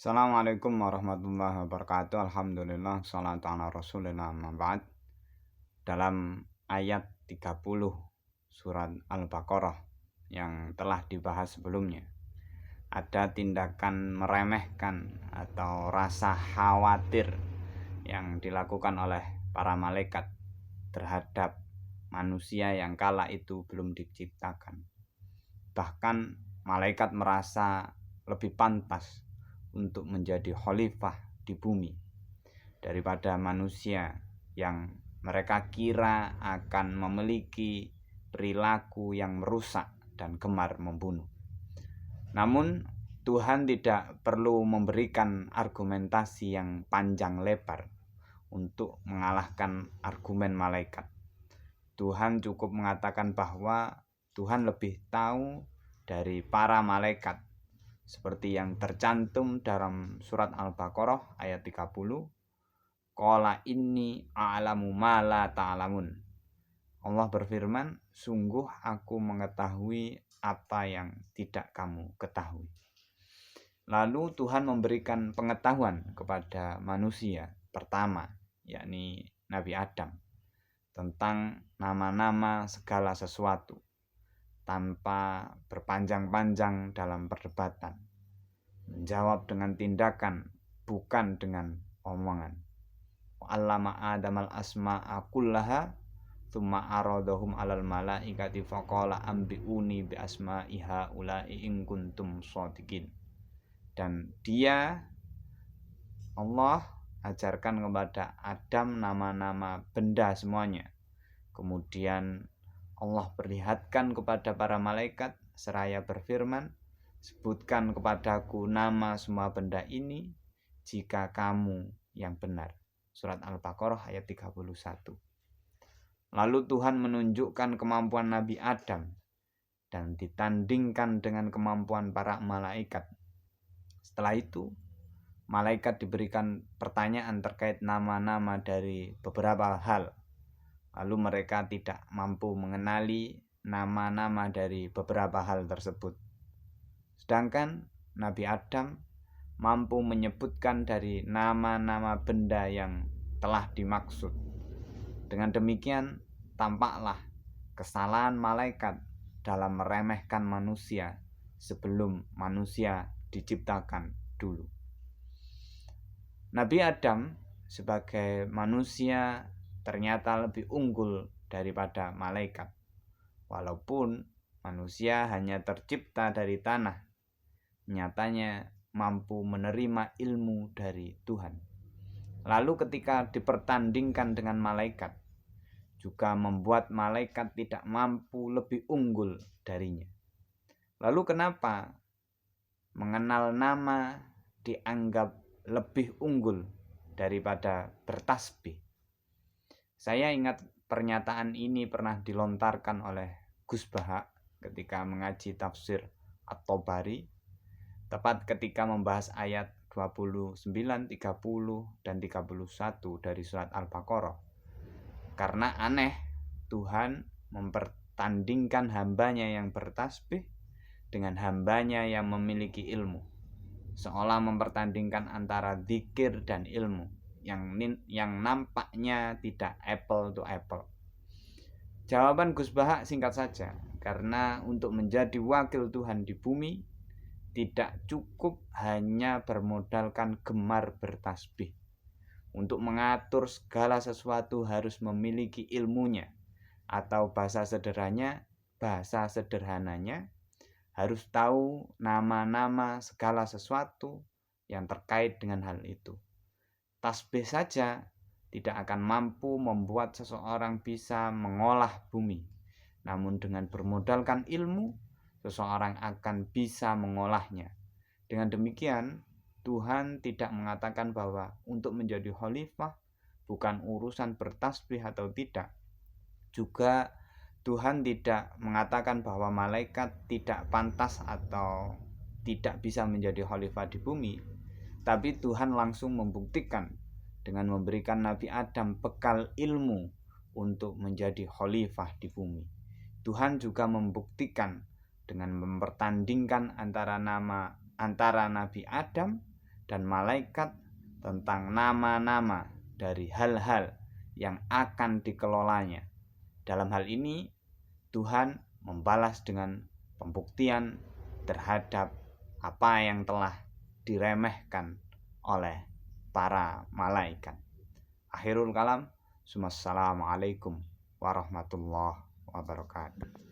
Assalamualaikum warahmatullahi wabarakatuh. Alhamdulillah, salatu ala rasulillah, amma ba'd. Dalam ayat 30 surat Al-Baqarah yang telah dibahas sebelumnya, ada tindakan meremehkan atau rasa khawatir yang dilakukan oleh para malaikat terhadap manusia yang kala itu belum diciptakan. Bahkan malaikat merasa lebih pantas untuk menjadi khalifah di bumi daripada manusia yang mereka kira akan memiliki perilaku yang merusak dan gemar membunuh. Namun Tuhan tidak perlu memberikan argumentasi yang panjang lebar untuk mengalahkan argumen malaikat. Tuhan cukup mengatakan bahwa Tuhan lebih tahu dari para malaikat, seperti yang tercantum dalam surat Al-Baqarah ayat 30. Qala inni a'lamu ma la ta'lamun. Allah berfirman, sungguh aku mengetahui apa yang tidak kamu ketahui. Lalu Tuhan memberikan pengetahuan kepada manusia pertama, yakni Nabi Adam, tentang nama-nama segala sesuatu tanpa berpanjang-panjang dalam perdebatan, menjawab dengan tindakan, bukan dengan omongan. Allama Adamal asma'a kullaha tsumma aradahum 'alal malaikati faqala ambiuni bi asma'i haula'i in kuntum shadiqin. Dan dia, Allah, ajarkan kepada Adam nama-nama benda semuanya. Kemudian Allah perlihatkan kepada para malaikat seraya berfirman, sebutkan kepadaku nama semua benda ini jika kamu yang benar. Surat Al-Baqarah ayat 31. Lalu Tuhan menunjukkan kemampuan Nabi Adam dan ditandingkan dengan kemampuan para malaikat. Setelah itu, malaikat diberikan pertanyaan terkait nama-nama dari beberapa hal. Lalu mereka tidak mampu mengenali nama-nama dari beberapa hal tersebut. Sedangkan Nabi Adam mampu menyebutkan dari nama-nama benda yang telah dimaksud. Dengan demikian, tampaklah kesalahan malaikat dalam meremehkan manusia sebelum manusia diciptakan dulu. Nabi Adam sebagai manusia ternyata lebih unggul daripada malaikat. Walaupun manusia hanya tercipta dari tanah, nyatanya mampu menerima ilmu dari Tuhan. Lalu ketika dipertandingkan dengan malaikat, juga membuat malaikat tidak mampu lebih unggul darinya. Lalu kenapa mengenal nama dianggap lebih unggul daripada bertasbih? Saya ingat pernyataan ini pernah dilontarkan oleh Gus Bahak ketika mengaji tafsir At-Tabari, tepat ketika membahas ayat 29, 30, dan 31 dari surat Al-Baqarah. Karena aneh Tuhan mempertandingkan hambanya yang bertasbih dengan hambanya yang memiliki ilmu, seolah mempertandingkan antara zikir dan ilmu yang nampaknya tidak apple to apple. Jawaban Gus Bahak singkat saja, karena untuk menjadi wakil Tuhan di bumi tidak cukup hanya bermodalkan gemar bertasbih. Untuk mengatur segala sesuatu harus memiliki ilmunya, atau bahasa sederhananya harus tahu nama-nama segala sesuatu yang terkait dengan hal itu. Tasbih saja tidak akan mampu membuat seseorang bisa mengolah bumi. Namun dengan bermodalkan ilmu, seseorang akan bisa mengolahnya. Dengan demikian, Tuhan tidak mengatakan bahwa untuk menjadi khalifah bukan urusan bertasbih atau tidak. Juga Tuhan tidak mengatakan bahwa malaikat tidak pantas atau tidak bisa menjadi khalifah di bumi. Tapi Tuhan langsung membuktikan dengan memberikan Nabi Adam bekal ilmu untuk menjadi khalifah di bumi. Tuhan juga membuktikan dengan mempertandingkan antara Nabi Adam dan malaikat tentang nama-nama dari hal-hal yang akan dikelolanya. Dalam hal ini, Tuhan membalas dengan pembuktian terhadap apa yang telah diremehkan oleh para malaikat. Akhirul kalam. Assalamualaikum warahmatullahi wabarakatuh.